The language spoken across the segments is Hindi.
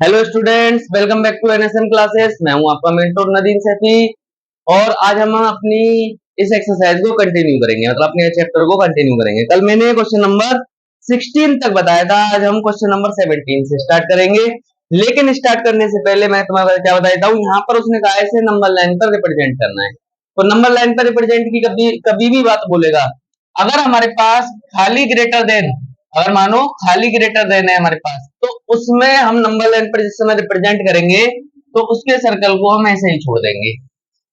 Hello students, welcome back to NSM classes. मैं हूं आपका मेंटर नदीम सैफी और आज हम अपनी इस एक्सरसाइज को कंटिन्यू करेंगे, मतलब अपने चैप्टर को कंटिन्यू करेंगे। कल मैंने क्वेश्चन नंबर 16 तक बताया था, आज हम क्वेश्चन नंबर 17 से स्टार्ट करेंगे। लेकिन स्टार्ट करने से पहले मैं तुम्हें क्या बता देता हूँ, यहाँ पर उसने कहा है इसे नंबर लाइन पर रिप्रेजेंट करना है। तो नंबर लाइन पर रिप्रेजेंट की कभी कभी भी बात बोलेगा अगर हमारे पास खाली ग्रेटर देन, अगर मानो खाली ग्रेटर देन है हमारे पास, तो उसमें हम नंबर लाइन पर जिस समय रिप्रेजेंट करेंगे तो उसके सर्कल को हम ऐसे ही छोड़ देंगे।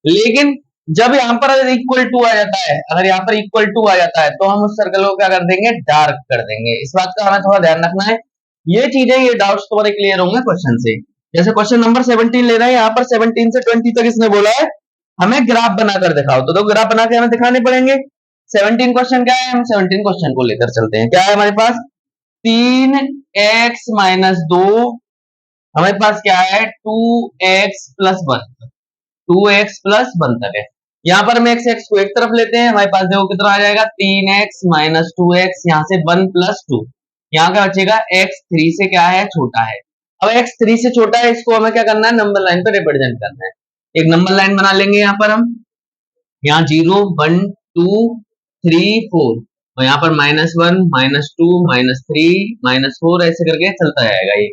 लेकिन जब यहाँ पर अगर इक्वल टू आ जाता है, अगर यहाँ पर इक्वल टू आ जाता है तो हम उस सर्कल को क्या कर देंगे, डार्क कर देंगे। इस बात का हमें थोड़ा ध्यान रखना है। ये चीजें, ये डाउट्स तुम्हारे क्लियर होंगे क्वेश्चन से। जैसे क्वेश्चन नंबर 17 ले रहे हैं, यहाँ पर 17 से 20 तक इसने बोला है हमें ग्राफ बनाकर दिखाओ, तो ग्राफ बना के हमें दिखाने पड़ेंगे। 17 क्वेश्चन क्या है, हम 17 क्वेश्चन को लेकर चलते हैं। क्या है हमारे पास, 3x-2, हमारे पास क्या है 2x+1, 2x+1 तक है। यहाँ पर हम x को एक तरफ लेते हैं, हमारे पास देखो कितना आ जाएगा 3x-2x, यहाँ से 1+2, यहाँ क्या बचेगा x 3 से क्या है, छोटा है। अब x 3 से छोटा है, इसको हमें क्या करना है, नंबर लाइन पे रिप्रेजेंट करना है। एक नंबर लाइन बना लेंगे यहाँ पर हम, यहाँ 0 1 2 3 4 और यहाँ पर -1 -2 -3 -4 ऐसे करके चलता जाएगा ये।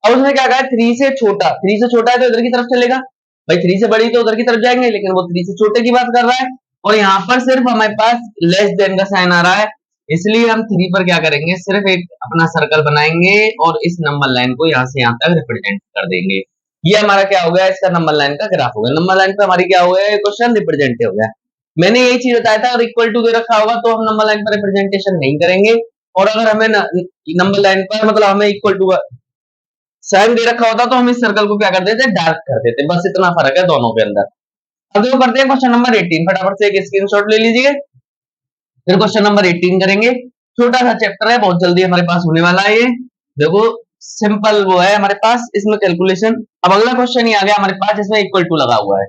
अब उसने क्या कहा, 3 से छोटा, 3 से छोटा है तो इधर की तरफ चलेगा भाई, 3 से बड़ी तो उधर की तरफ जाएंगे, लेकिन वो 3 से छोटे की बात कर रहा है। और यहाँ पर सिर्फ हमारे पास लेस देन का साइन आ रहा है, इसलिए हम 3 पर क्या करेंगे, सिर्फ एक अपना सर्कल बनाएंगे और इस नंबर लाइन को यहाँ से यहाँ तक रिप्रेजेंट कर देंगे। ये हमारा क्या हो गया, इसका नंबर लाइन का ग्राफ हो गया। नंबर लाइन पे हमारी क्या हो गया, क्वेश्चन रिप्रेजेंट हो गया। मैंने यही चीज बताया था, अगर इक्वल टू दे रखा होगा तो हम नंबर लाइन पर रिप्रेजेंटेशन नहीं करेंगे, और अगर हमें नंबर लाइन पर मतलब हमें इक्वल टू साइन दे रखा होता तो हम इस सर्कल को क्या कर देते, डार्क कर देते। बस इतना फर्क है दोनों के अंदर। अब देखो करते हैं क्वेश्चन नंबर 18, फटाफट से एक स्क्रीनशॉट ले लीजिए, फिर क्वेश्चन नंबर 18 करेंगे। छोटा सा चैप्टर है, बहुत जल्दी हमारे पास होने वाला है ये। देखो सिंपल वो है हमारे पास, इसमें कैलकुलेशन। अब अगला क्वेश्चन ही आ गया हमारे पास, इसमें इक्वल टू लगा हुआ है।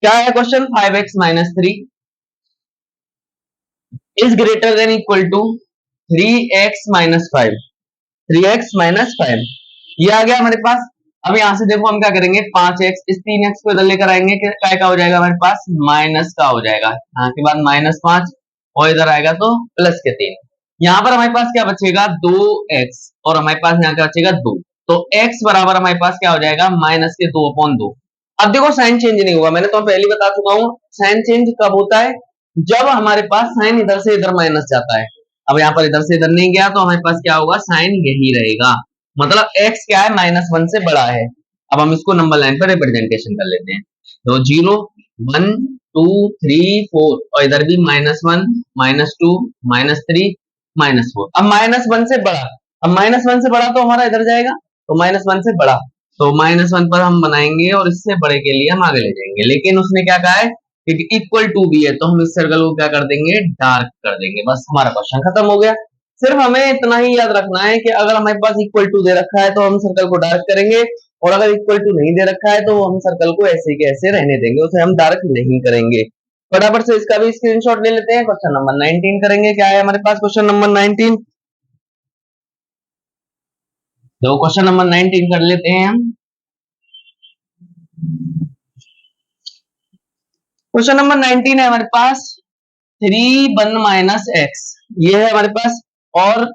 क्या है question, 5x-3 is greater than equal to 3x-5, 3x-5 ये आ गया हमारे पास। अब यहां से देखो हम क्या करेंगे, 5x, इस 3x को इधर लेकर आएंगे, क्या का हो जाएगा हमारे पास, माइनस का हो जाएगा। यहाँ के बाद -5 और इधर आएगा तो प्लस के 3। यहाँ पर हमारे पास क्या बचेगा, 2x, और हमारे पास यहाँ क्या बचेगा 2। तो x बराबर हमारे पास क्या हो जाएगा, -2/2। अब देखो साइन चेंज नहीं हुआ, मैंने तो पहले बता चुका हूँ। साइन चेंज कब होता है, जब हमारे पास साइन इधर से इधर माइनस जाता है। अब यहाँ पर इधर से इधर नहीं गया तो हमारे पास क्या होगा, साइन यही रहेगा, मतलब x क्या है, -1 से बड़ा है। अब हम इसको नंबर लाइन पर रिप्रेजेंटेशन कर लेते हैं। तो 0 1 2 3 4 और इधर भी -1 -2 -3 -4। अब -1 से बड़ा, अब -1 से बड़ा तो हमारा इधर जाएगा, तो -1 से बड़ा, तो -1 पर हम बनाएंगे और इससे बड़े के लिए हम आगे ले जाएंगे। लेकिन उसने क्या कहा है कि इक्वल टू भी है, तो हम इस सर्कल को क्या कर देंगे, डार्क कर देंगे। बस हमारा क्वेश्चन खत्म हो गया। सिर्फ हमें इतना ही याद रखना है कि अगर हमारे पास इक्वल टू दे रखा है तो हम सर्कल को डार्क करेंगे, और अगर इक्वल टू नहीं दे रखा है तो हम सर्कल को ऐसे के ऐसे रहने देंगे, उसे हम डार्क नहीं करेंगे। फटाफट से इसका भी स्क्रीनशॉट ले लेते हैं। क्वेश्चन नंबर 19 करेंगे। क्या है हमारे पास क्वेश्चन नंबर 19, तो क्वेश्चन नंबर 19 कर लेते हैं हम। क्वेश्चन नंबर 19 है हमारे पास 3 1 - x, ये है हमारे पास, और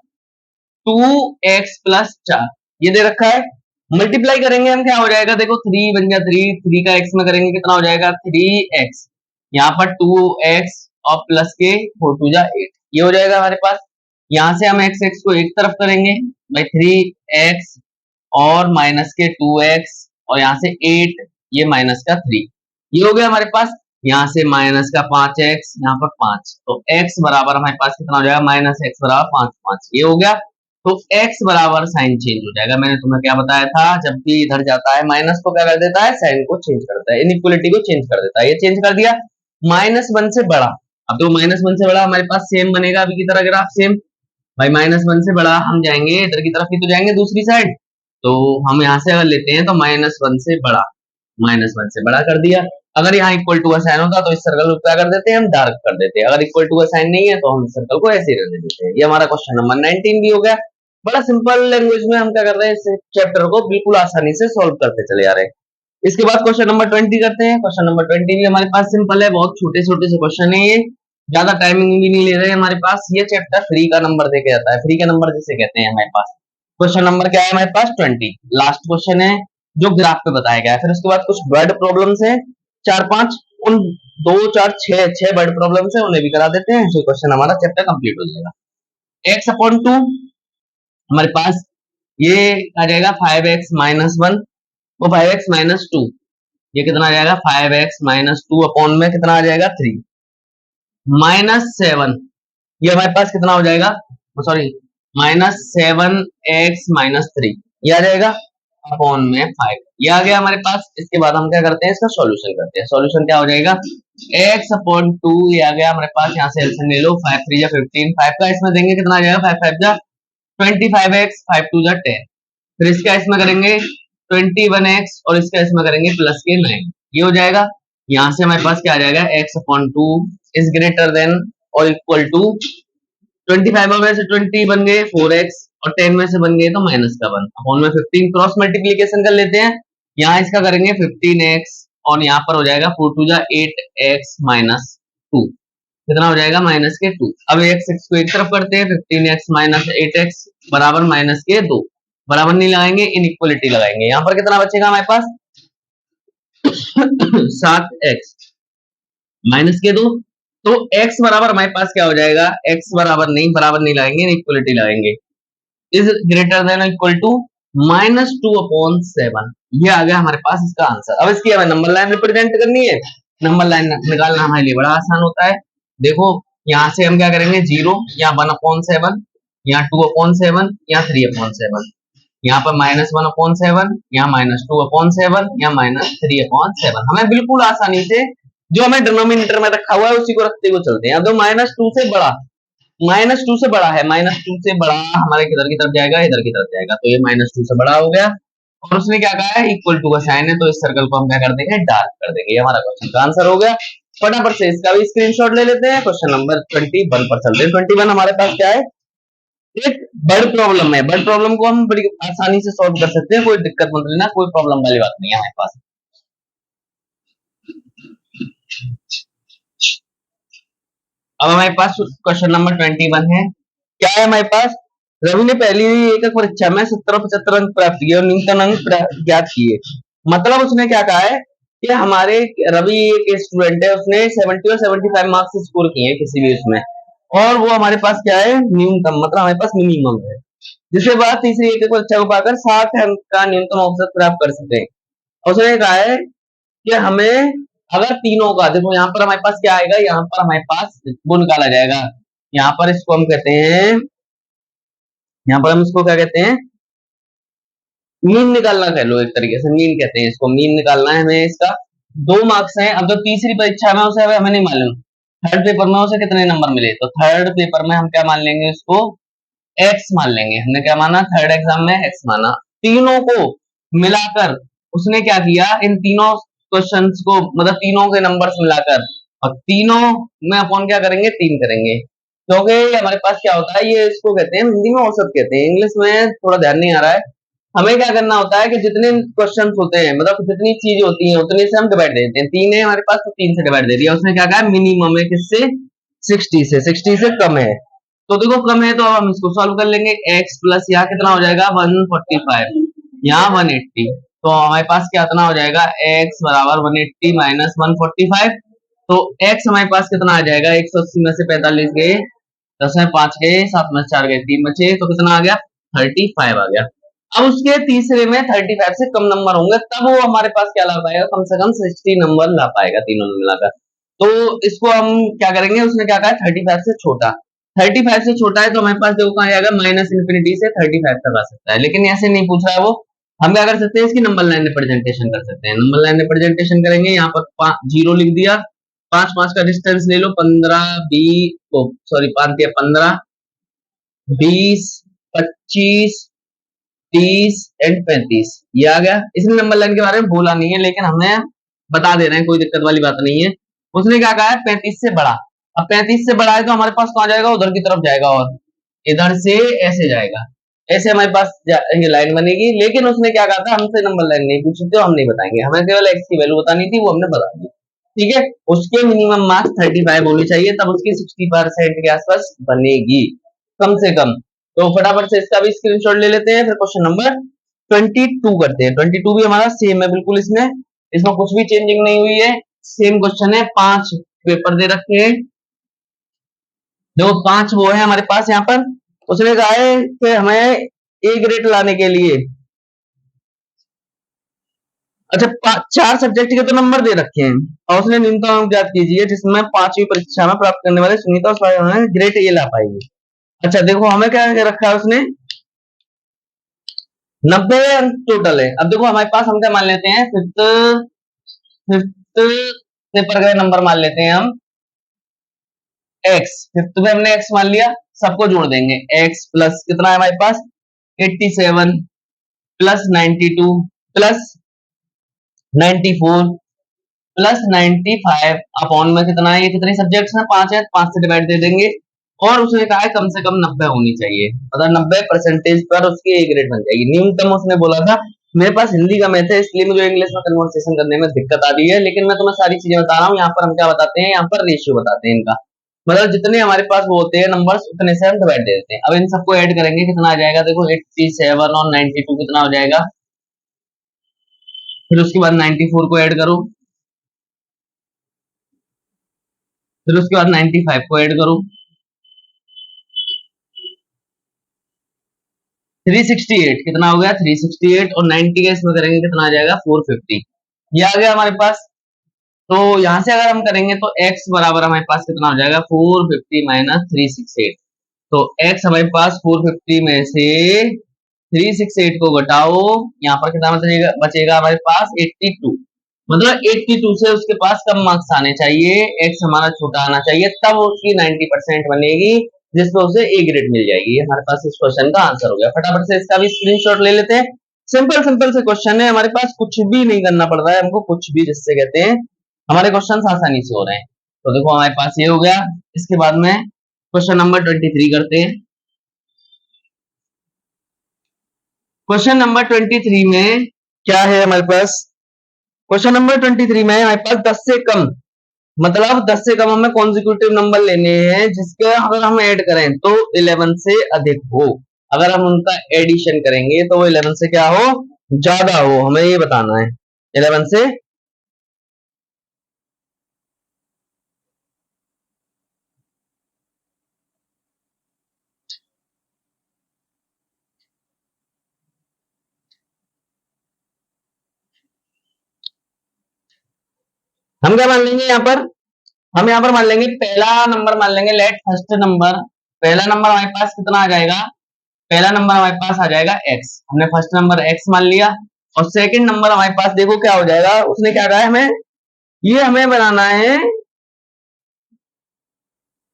2x+4 ये दे रखा है। मल्टीप्लाई करेंगे हम, क्या हो जाएगा, देखो 3 बन गया 3, 3 का x में करेंगे कितना हो जाएगा 3x, यहाँ पर 2x और प्लस के 4 2 जा 8, ये हो जाएगा हमारे पास। यहाँ से हम x को एक तरफ करेंगे भाई, 3x और माइनस के 2x और यहाँ से 8, ये माइनस का 3, ये हो गया हमारे पास। यहाँ से माइनस का 5x, यहाँ पर 5, तो x बराबर हमारे पास कितना हो जाएगा, -x बराबर 5 5, ये हो गया। तो x बराबर साइन चेंज हो जाएगा। मैंने तुम्हें क्या बताया था, जब भी इधर जाता है माइनस को क्या कर देता है, साइन को चेंज करता है, इनइक्वालिटी को चेंज कर देता है। ये चेंज कर दिया। -1 से बड़ा, अब तो -1 से बड़ा हमारे पास सेम बनेगा अभी की तरह ग्राफ, सेम भाई। -1 से बड़ा हम जाएंगे इधर की तरफ ही तो जाएंगे, दूसरी साइड, तो हम यहाँ से अगर लेते हैं तो -1 से बड़ा, -1 से बड़ा कर दिया। अगर यहाँ इक्वल टू का साइन होता तो इस सर्कल को क्या कर देते हैं, हम डार्क कर देते हैं। अगर इक्वल टू का साइन नहीं है तो हम इस सर्कल को ऐसे ही रहने देते हैं। ये हमारा क्वेश्चन नंबर 19 भी हो गया। बड़ा सिंपल लैंग्वेज में हम क्या कर रहे हैं, इस चैप्टर को बिल्कुल आसानी से सॉल्व करते चले जा रहे हैं। इसके बाद क्वेश्चन नंबर 20 करते हैं। क्वेश्चन नंबर 20 भी हमारे पास सिंपल है, बहुत छोटे छोटे से क्वेश्चन है ये, ज्यादा टाइमिंग भी नहीं ले रहे हैं हमारे पास। ये चैप्टर फ्री का नंबर देके जाता है, फ्री का नंबर जिसे कहते हैं हमारे पास। क्वेश्चन नंबर क्या है हमारे पास, 20, लास्ट क्वेश्चन है जो ग्राफ पे बताया गया है। फिर उसके बाद कुछ वर्ड प्रॉब्लम्स है 4-5, उन 2 4 6 वर्ड प्रॉब्लम्स है, उन्हें भी करा देते हैं, तो क्वेश्चन हमारा चैप्टर कंप्लीट हो जाएगा। x/2 हमारे पास ये आ जाएगा 5x-1, वो 5x-2, ये कितना आ जाएगा 5x-2 अपॉन में कितना आ जाएगा 3, -7, ये हमारे पास कितना हो जाएगा, सॉरी -7x-3, ये आ जाएगा अपॉन में 5, ये आ गया हमारे पास। इसके बाद हम क्या करते हैं, इसका सॉल्यूशन करते हैं। सॉल्यूशन क्या हो जाएगा, x/2, ये आ गया हमारे पास, यहाँ से एलसीएम ले लो, 5 3 15, 5 का इसमें देंगे कितना आ जाएगा, 5 5 25x, 5 2 10, फिर इसका इसमें करेंगे 21x और इसका इसमें करेंगे प्लस के 9, ये हो जाएगा। यहाँ से हमारे पास क्या आ जाएगा, x/2 इज ग्रेटर देन और इक्वल टू 25 में से 20 बन गए 4x और 10 में से बन गए तो माइनस का 1 अपॉन में 15, क्रॉस मल्टीप्लीकेशन कर लेते हैं। यहाँ इसका करेंगे 15x और यहाँ पर हो जाएगा 4 2 8x माइनस 2, कितना हो जाएगा माइनस के 2। अब x को एक तरफ करते हैं, 15x माइनस 8x बराबर माइनस के 2, बराबर नहीं लगाएंगे, इनइक्वलिटी लगाएंगे। यहाँ पर कितना बचेगा हमारे पास 7x माइनस के 2, तो x बराबर हमारे पास क्या हो जाएगा, x बराबर नहीं लगाएंगे, इक्वलिटी लगाएंगे, is greater than equal to -2/7, ये आ गया हमारे पास इसका आंसर। अब इसकी हमें नंबर लाइन रिप्रेजेंट करनी है, नंबर लाइन निकालना हमारे लिए बड़ा आसान होता है। देखो यहाँ से हम क्या करेंगे, 0, यहाँ 1/7, यहाँ 2/7, यहाँ 3/7, यहाँ पर -1/7, यहाँ -2/7, यहाँ -3/7, हमें बिल्कुल आसानी से जो हमें डिनोमिनेटर में रखा हुआ है उसी को रखते हुए चलते हैं। अब जो -2 से बड़ा है, -2 से बड़ा हमारे किधर की तरफ जाएगा, इधर की तरफ जाएगा, तो ये -2 से बड़ा हो गया। और उसने क्या कहा है, इक्वल टू का साइन है, तो इस सर्कल को हम क्या कर देंगे, डार्क कर देंगे। ये हमारा क्वेश्चन का आंसर हो गया। फटाफट से इसका भी स्क्रीनशॉट ले लेते हैं। क्वेश्चन नंबर 21 पर चलते हैं। 21 हमारे पास क्या है, एक वर्ड प्रॉब्लम है। वर्ड प्रॉब्लम को हम बड़ी आसानी से सॉल्व कर सकते हैं, कोई दिक्कत मत लेना, कोई प्रॉब्लम वाली बात नहीं है हमारे पास। अब हमारे पास क्वेश्चन नंबर 21 है, क्या है हमारे पास, रवि ने पहली एक परीक्षा में 70-75 अंक प्राप्त किए और न्यूनतम अंक ज्ञात किए। मतलब उसने क्या कहा है कि हमारे रवि एक स्टूडेंट है, उसने 70 और 75 मार्क्स स्कोर किए हैं किसी भी उसमें, और वो हमारे पास क्या है, न्यूनतम, मतलब हमारे पास मिनिमम है, जिसके बाद तीसरी एक परीक्षा को पाकर 60 अंक का न्यूनतम औसत प्राप्त कर सकते हैं। उसने कहा है कि हमें अगर तीनों का, देखो यहाँ पर हमारे पास क्या आएगा, यहाँ पर हमारे पास वो निकाला जाएगा, यहाँ पर इसको हम कहते हैं, यहाँ पर हम इसको क्या कहते हैं, मीन निकालना कह लो, एक तरीके से मीन कहते हैं इसको, मीन निकालना है हमें। इसका 2 मार्क्स हैं। अब जो तीसरी परीक्षा में उसे हमें नहीं मालूम, थर्ड पेपर में उसे कितने नंबर मिले, तो थर्ड पेपर में हम क्या मान लेंगे, उसको x मान लेंगे। हमने क्या माना, थर्ड एग्जाम में x माना। तीनों को मिलाकर उसने क्या किया, इन तीनों क्वेश्चंस को, मतलब तीनों के नंबर्स मिलाकर, और तीनों में अपॉन क्या करेंगे, 3 करेंगे, क्योंकि हमारे पास क्या होता है, ये इसको कहते हैं हिंदी में औसत कहते हैं, इंग्लिश में थोड़ा ध्यान नहीं आ रहा है। हमें क्या करना होता है कि जितने क्वेश्चंस होते हैं, मतलब जितनी चीज होती है उतने से हम डिवाइड दे देते हैं। 3 है हमारे पास, तो 3 से डिवाइड दे दिया। उसने क्या कहा, मिनिमम है किससे, 60 से कम है, तो देखो कम है तो अब हम इसको सॉल्व कर लेंगे। x प्लस यहाँ कितना हो जाएगा 145, यहाँ 180, तो हमारे पास क्या इतना हो जाएगा, x बराबर 180 माइनस 145, तो x हमारे पास कितना आ जाएगा, 180 में से 45 गए, 10 में 5 गए, 7 में 4 गए, 3 बचे, तो कितना आ गया 35 आ गया। अब उसके तीसरे में 35 से कम नंबर होंगे, तब वो हमारे पास क्या ला पाएगा, कम से कम 60 नंबर ला पाएगा तीनों में मिलाकर। तो इसको हम क्या करेंगे, उसने क्या कहा 35 से छोटा, 35 से छोटा है तो हमारे पास देखो कहाँ जाएगा, -∞ से 35 तक आ सकता है, लेकिन ऐसे नहीं पूछ रहा है वो। हम क्या कर सकते हैं, इसकी नंबर लाइन रिप्रेजेंटेशन कर सकते हैं। नंबर लाइन रिप्रेजेंटेशन करेंगे, यहाँ पर 0 लिख दिया, 5 का डिस्टेंस ले लो, 15 20, सॉरी 5 या 15 20 25 30 एंड 35, ये आ गया। इसने नंबर लाइन के बारे में बोला नहीं है, लेकिन हमें बता दे रहे हैं, कोई दिक्कत वाली बात नहीं है। उसने क्या कहा है, 35 से बड़ा। अब 35 से बड़ा है तो हमारे पास कहाँ जाएगा, उधर की तरफ जाएगा, और इधर से ऐसे जाएगा, ऐसे हमारे पास ये लाइन बनेगी, लेकिन उसने क्या कहा था, हमसे नंबर लाइन नहीं पूछी थी, हम नहीं बताएंगे, हमें केवल एक्स की वैल्यू बतानी थी, वो हमने बता दी। ठीक है, उसके मिनिमम मार्क्स 35 होनी चाहिए, तब उसकी 60% के आसपास बनेगी कम से कम। तो फटाफट से इसका भी स्क्रीनशॉट ले लेते हैं, फिर क्वेश्चन नंबर 22 करते हैं। 22 भी हमारा सेम है बिल्कुल, इसमें इसमें कुछ भी चेंजिंग नहीं हुई है, सेम क्वेश्चन है। 5 पेपर दे रखे हैं, जो 5 वो है हमारे पास यहाँ पर। उसने कहा है कि हमें ए ग्रेड लाने के लिए, अच्छा 4 सब्जेक्ट के तो नंबर दे रखे हैं, और उसने न्यूनतम अंक ज्ञात कीजिए जिसमें 5वीं परीक्षा में प्राप्त करने वाले सुनीता ग्रेड ए ला पाएंगे। अच्छा देखो हमें क्या रखा है उसने, 90 अंक टोटल है। अब देखो हमारे पास हम क्या मान लेते हैं, फिफ्थ फिफ्थ पेपर का नंबर मान लेते हैं हम एक्स, फिफ्थ में हमने एक्स मान लिया, सबको जोड़ देंगे, एक्स प्लस कितना है हमारे पास 87 प्लस 92 प्लस 94 प्लस 95 अपॉन में कितना है, ये कितने सब्जेक्ट्स हैं, 5 है, 5 से डिवाइड दे देंगे। और उसने कहा है कम से कम 90 होनी चाहिए, मतलब 90% पर उसकी ए ग्रेड बन जाएगी न्यूनतम, उसने बोला था। मेरे पास हिंदी का मैथ है, इसलिए मुझे इंग्लिश में कन्वर्सेशन करने में दिक्कत आ रही है, लेकिन मैं तुम्हें सारी चीजें बता रहा हूँ। यहाँ पर हम क्या बताते हैं, यहाँ पर रेशियो बताते हैं इनका, मतलब जितने हमारे पास वो होते हैं नंबर्स, उतने से हम डिवाइड दे देते हैं। अब इन सबको ऐड करेंगे, कितना आ जाएगा, देखो 87 और 92 कितना हो जाएगा, फिर उसके बाद 94 को ऐड करो, फिर उसके बाद 95 को ऐड करो, 368 कितना हो गया, 368 और 90 का इसमें करेंगे कितना आ जाएगा, 450। ये आ गया हमारे पास। तो यहां से अगर हम करेंगे तो x बराबर हमारे पास कितना हो जाएगा, 450 माइनस 368। तो x हमारे पास 450 में से 368 को घटाओ, यहाँ पर कितना बचेगा, बचेगा हमारे पास 82। मतलब 82 से उसके पास कम मार्क्स आने चाहिए, x हमारा छोटा आना चाहिए, तब उसकी 90% बनेगी, जिसमें उसे ए ग्रेड मिल जाएगी। हमारे पास इस क्वेश्चन का आंसर हो गया। फटाफट से इसका भी स्क्रीनशॉट ले लेते हैं। सिंपल सिंपल से क्वेश्चन है, हमारे पास कुछ भी नहीं करना पड़ रहा है हमको, कुछ भी जिससे कहते हैं हमारे क्वेश्चन आसानी से हो रहे हैं। तो देखो हमारे पास ये हो गया। इसके बाद में क्वेश्चन नंबर 23 करते हैं। क्वेश्चन नंबर 23 में क्या है हमारे पास, क्वेश्चन नंबर 23 में हमारे पास 10 से कम, मतलब 10 से कम हमें कॉन्जिक्यूटिव नंबर लेने हैं जिसके अगर हम ऐड करें तो 11 से अधिक हो, अगर हम उनका एडिशन करेंगे तो वो 11 से क्या हो, ज्यादा हो, हमें ये बताना है 11 से। हम क्या मान लेंगे यहाँ पर, हम यहाँ पर मान लेंगे पहला नंबर मान लेंगे, लेट फर्स्ट नंबर, पहला नंबर हमारे पास कितना आ जाएगा, पहला नंबर हमारे पास आ जाएगा x, हमने फर्स्ट नंबर x मान लिया। और सेकंड नंबर हमारे पास देखो क्या हो जाएगा, उसने क्या कहा है हमें, ये हमें बनाना है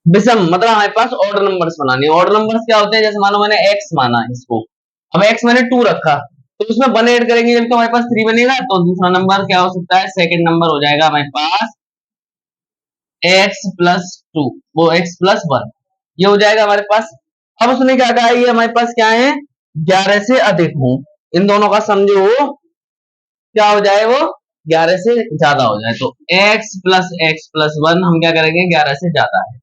विषम, मतलब हमारे पास ऑर्डर नंबर्स बनाने हैं। ऑर्डर नंबर्स क्या होते हैं, जैसे मानो मैंने x माना इसको, अब x मैंने 2 रखा, तो उसमें 1 ऐड करेंगे जब तो हमारे पास 3 बनेगा, तो दूसरा नंबर क्या हो सकता है, सेकंड नंबर हो जाएगा हमारे पास x प्लस 2, वो x प्लस 1, ये हो जाएगा हमारे पास। अब उसने क्या कहा, ये हमारे पास क्या है, 11 से अधिक हो, इन दोनों का सम जो हो क्या हो जाए, वो 11 से ज्यादा हो जाए। तो x प्लस 1 हम क्या करेंगे, 11 से ज्यादा है,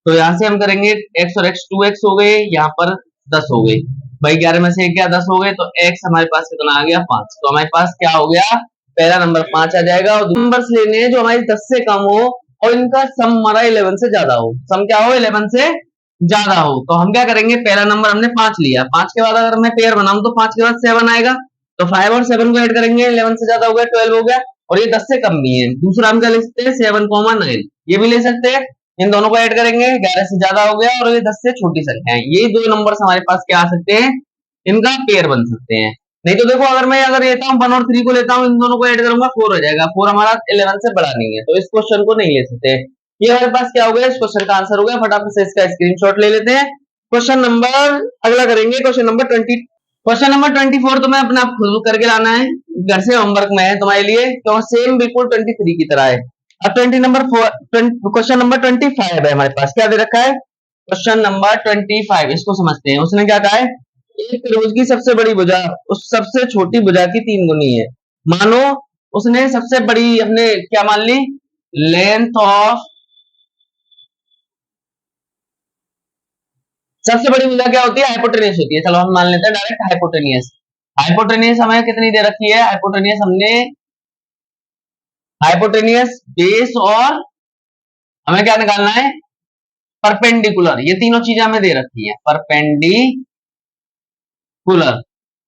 तो यहां से हम करेंगे x और x 2x हो गए, यहाँ पर 10 हो गए भाई, 11 में से क्या 10 हो गए, तो x हमारे पास कितना आ गया, 5। तो हमारे पास क्या हो गया, पहला नंबर 5 आ जाएगा। और नंबर्स लेने हैं जो हमारे 10 से कम हो और इनका सम हमारा 11 से ज्यादा हो, सम क्या हो, 11 से ज्यादा हो। तो हम क्या करेंगे, पहला नंबर हमने 5 लिया, 5 के बाद अगर मैं पेयर बनाऊं तो 5 के बाद 7 आएगा, तो 5 और 7 को ऐड करेंगे, 11 से ज्यादा हो गया, 12 हो गया, और ये 10 से कम नहीं है। दूसरा हम क्या लिख सकते हैं, 7,9, ये भी ले सकते हैं, इन दोनों को ऐड करेंगे, 11 से ज्यादा हो गया, और ये 10 से छोटी संख्या है, ये दो नंबर्स हमारे पास क्या आ सकते हैं, इनका पेयर बन सकते हैं। नहीं तो देखो अगर मैं अगर लेता हूँ 1 और 3 को लेता हूँ, इन दोनों को ऐड करूंगा 4 हो जाएगा, 4 हमारा 11 से बड़ा नहीं है, तो इस क्वेश्चन को नहीं ले सकते। ये हमारे पास क्या हो गया, इस क्वेश्चन का आंसर हो गया। फटाफट से इसका स्क्रीनशॉट ले लेते हैं। क्वेश्चन नंबर अगला करेंगे, क्वेश्चन नंबर 20, क्वेश्चन नंबर 24 तो मैं अपना खुद करके लाना है, घर से होमवर्क में है तुम्हारे लिए, तो सेम बिल्कुल 23 की तरह है। अब 20 नंबर क्वेश्चन नंबर 25 है हमारे पास, क्या दे रखा है, क्वेश्चन नंबर 25, इसको समझते हैं। उसने क्या कहा है, एक त्रिभुज की सबसे बड़ी भुजा उस सबसे छोटी भुजा की 3 गुनी है। मानो उसने सबसे बड़ी हमने क्या मान ली, लेंथ ऑफ, सबसे बड़ी भुजा क्या होती है, हाइपोटेन्यूज होती है। चलो हम मान लेते हैं डायरेक्ट हाइपोटेन्यूज। हाइपोटेन्यूज हमें कितनी दे रखी है, हाइपोटेन्यूज हमने हाइपोटेन्यूज बेस और हमें क्या निकालना है, परपेंडिकुलर, ये तीनों चीजें हमें दे रखी है, परपेंडिकुलर।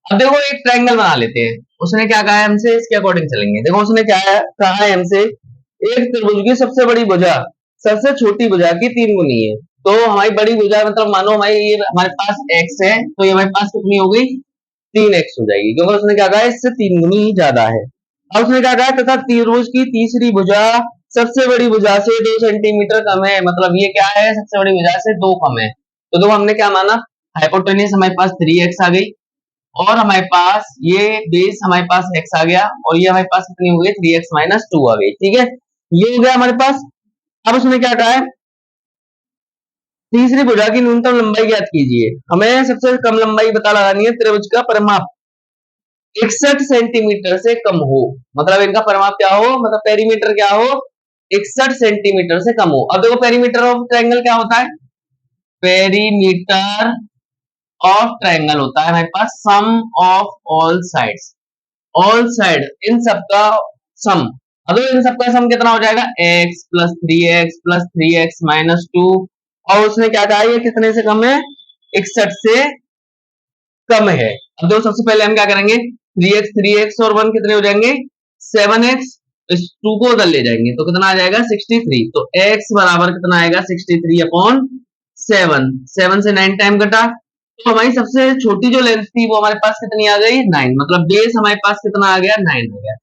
अब देखो एक ट्रायंगल बना लेते हैं, उसने क्या कहा है हमसे, इसके अकॉर्डिंग चलेंगे। देखो उसने क्या है, कहा है हमसे एक त्रिभुज की सबसे बड़ी भुजा सबसे छोटी भुजा की 3 गुनी है। तो हमारी बड़ी भुजा मतलब मानो हमारी ये हमारे पास x है, तो ये हमारे पास कितनी हो गई, 3x हो जाएगी, क्योंकि उसने क्या कहा है इससे 3 गुनी ही ज्यादा है। अब उसने क्या कहा है, तथा त्रिभुज की तीसरी भुजा सबसे बड़ी भुजा से 2 सेंटीमीटर कम है, मतलब ये क्या है, सबसे बड़ी भुजा से 2 कम है। तो देखो हमने क्या माना, हाइपोटेन्यूज हमारे पास 3x आ गई, और हमारे पास ये बेस हमारे पास x आ गया, और ये हमारे पास कितनी हो गई, 3x-2 आ गई। ठीक है, ये हो गया हमारे पास। अब उसने क्या कहा है, तीसरी भुजा की न्यूनतम लंबाई ज्ञात कीजिए। हमें सबसे कम लंबाई पता लगानी है त्रिभुज का परिमाप 61 सेंटीमीटर से कम हो, मतलब इनका परिमाप क्या हो, मतलब पेरीमीटर क्या हो, 61 सेंटीमीटर से कम हो। अब देखो पेरीमीटर ऑफ ट्रायंगल क्या होता है, पेरीमीटर ऑफ ट्रायंगल होता है हमारे पास sum of all sides, all side इन सबका सम। अब इन सबका सम कितना हो जाएगा, x plus 3x plus 3x-2, और उसने क्या कहा, ये कितने से कम है, 61 से कम है। अब देखो सबसे पहले हम क्या करेंगे, 3x और 1 कितने हो जाएंगे, 7x, इस 2 को उधर ले जाएंगे तो कितना आ जाएगा 63। तो x बराबर कितना आएगा 63/7, 7 से 9 टाइम कटा, तो हमारी सबसे छोटी जो लेंथ थी वो हमारे पास कितनी आ गई, 9, मतलब बेस हमारे पास कितना आ गया, 9 आ गया।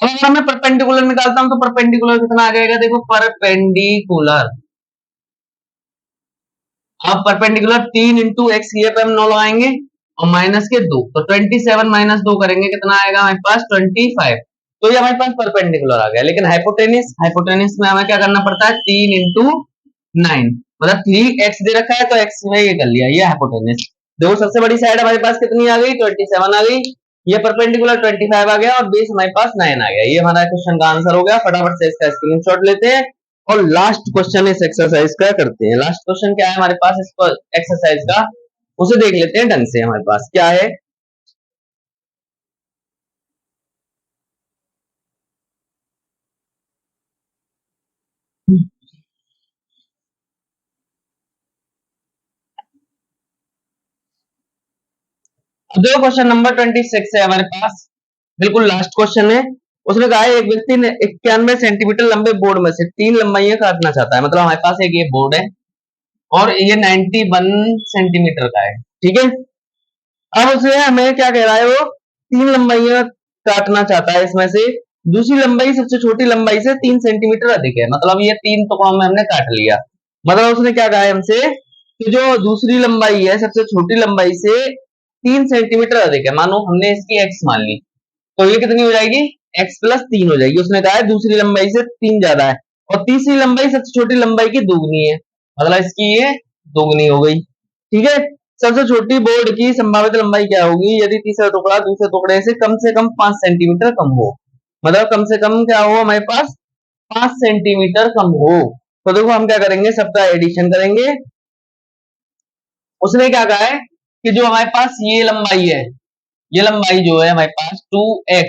अब अगर मैं परपेंडिकुलर निकालता हूं तो परपेंडिकुलर कितना आ जाएगा, देखो परपेंडिकुलर, अब परपेंडिकुलर 3 इंटू एक्स ये पे हम 9 लगाएंगे और माइनस के 2, तो 27-2 करेंगे कितना आएगा हमारे पास 25। तो ये हमारे पास परपेंडिकुलर आ गया। लेकिन हाइपोटेनिस, हाइपोटेनिस में हमें क्या करना पड़ता है, 3 इंटू 9, मतलब 3x दे रखा है तो x में ये कर लिया, ये हाइपोटेनिस। देखो सबसे बड़ी साइड हमारे पास कितनी आ गई, 27 आ गई, ये परपेंडिकुलर 25 आ गया और बेस हमारे पास 9 आ गया। ये हमारा क्वेश्चन का आंसर हो गया। फटाफट से इसका स्क्रीनशॉट लेते हैं और लास्ट क्वेश्चन इस एक्सरसाइज का करते हैं। लास्ट क्वेश्चन क्या है हमारे पास इस एक्सरसाइज का, उसे देख लेते हैं ढंग से। हमारे पास क्या है, जो क्वेश्चन नंबर 26 है हमारे पास, बिल्कुल लास्ट क्वेश्चन है। उसने कहा है एक व्यक्ति ने 91 सेंटीमीटर लंबे बोर्ड में से 3 लंबाइयां काटना चाहता है, मतलब हमारे पास एक ये बोर्ड है और ये 91 सेंटीमीटर का है। ठीक है, अब उसे हमें क्या कह रहा है, वो 3 लंबाइयां काटना चाहता है, इसमें से दूसरी लंबाई सबसे छोटी लंबाई से 3 सेंटीमीटर अधिक है, मतलब ये 3 टुकड़ों में हमने काट लिया। मतलब उसने क्या कहा है हमसे कि जो दूसरी लंबाई है सबसे छोटी लंबाई से 3 सेंटीमीटर अधिक है, मानो हमने इसकी x मान ली, तो ये कितनी हो जाएगी, x+3 हो जाएगी। उसने कहा है दूसरी लंबाई से 3 ज्यादा है और तीसरी लंबाई सबसे छोटी लंबाई की दोगुनी है, मतलब इसकी ये दोगुनी हो गई। ठीक है, सबसे छोटी बोर्ड की संभावित लंबाई क्या होगी यदि तीसरा टुकड़ा दूसरे टुकड़े से कम 5 सेंटीमीटर कम हो, मतलब कम से कम क्या हो हमारे पास 5 सेंटीमीटर कम हो। तो देखो हम क्या करेंगे, सबका एडिशन करेंगे। उसने क्या कहा है कि जो हमारे पास ये लंबाई है, ये लंबाई जो है हमारे पास 2x,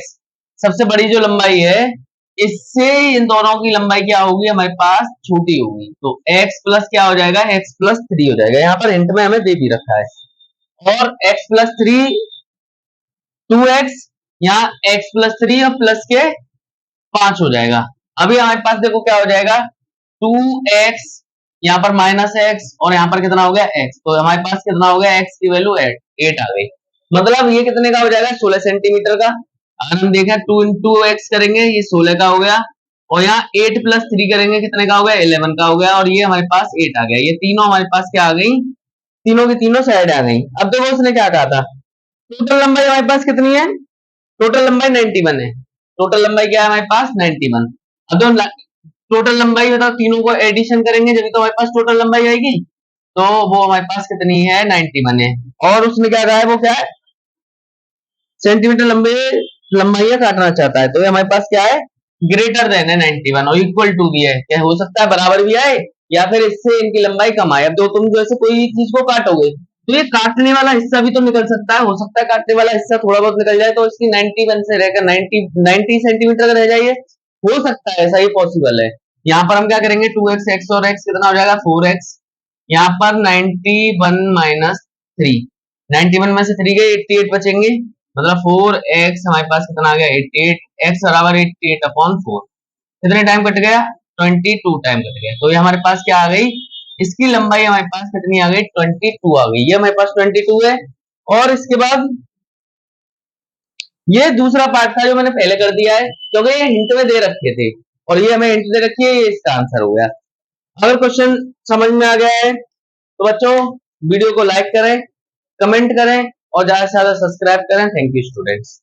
सबसे बड़ी जो लंबाई है इससे इन दोनों की लंबाई क्या होगी हमारे पास छोटी होगी, तो x प्लस क्या हो जाएगा, x+3 हो जाएगा। यहाँ पर हिंट में हमें दे भी रखा है, और x+3 2x, यहाँ x+3 और प्लस के 5 हो जाएगा। अभी हमारे पास देखो क्या हो जाएगा, 2x, यहाँ पर -x और यहाँ पर कितना हो गया x, तो हमारे पास कितना हो गया, x की वैल्यू 8 आ गई, मतलब ये कितने का हो जाएगा 16 सेंटीमीटर का। अगर हम देखें 2 इंटू एक्स करेंगे ये 16 का हो गया, और यहाँ 8+3 करेंगे कितने का हो गया 11 का हो गया, और ये हमारे पास 8 आ गया। ये तीनों हमारे पास क्या आ गई, तीनों की तीनों साइड आ गई। अब देखो उसने क्या कहा था, टोटल लंबाई हमारे पास कितनी है, टोटल लंबाई 91 है, टोटल लंबाई क्या है हमारे पास 91। अब तो टोटल लंबाई बताओ, तीनों को एडिशन करेंगे जब तो हमारे पास टोटल लंबाई आएगी। तो वो हमारे पास कितनी है 91 है। और उसने क्या कहा है, वो क्या है सेंटीमीटर लंबे लंबाइयां काटना चाहता है। तो ये हमारे पास क्या है ग्रेटर देन है 91 और इक्वल टू भी है, क्या हो सकता है बराबर भी आए या फिर इससे इनकी लंबाई कम आए। अब जो तुम जैसे कोई चीज को काटोगे तो ये काटने वाला हिस्सा भी तो निकल सकता है, हो सकता है काटने वाला हिस्सा थोड़ा बहुत निकल जाए तो इसकी 91 से रहकर 90 सेंटीमीटर का रह जाइए, हो सकता है ऐसा ही पॉसिबल है। यहाँ पर हम क्या करेंगे 2x x और x कितना हो जाएगा 4x, यहाँ पर 91 माइनस 3, 91 में से 3 गए 88 बचेंगे, मतलब 4x हमारे पास कितना आ गया 88, x बराबर 88 अपॉन 4, कितने टाइम कट गया 22 टाइम कट गया। तो ये हमारे पास क्या आ गई, इसकी लंबाई हमारे पास कितनी आ गई 22 आ गई, ये हमारे पास 22 है। और इसके बाद ये दूसरा पार्ट था जो मैंने पहले कर दिया है क्योंकि ये हिंट में दे रखे थे और ये हमें हिंट दे रखी है, ये इसका आंसर हो गया। अगर क्वेश्चन समझ में आ गया है तो बच्चों वीडियो को लाइक करें, कमेंट करें और ज्यादा से ज्यादा सब्सक्राइब करें। Thank you students.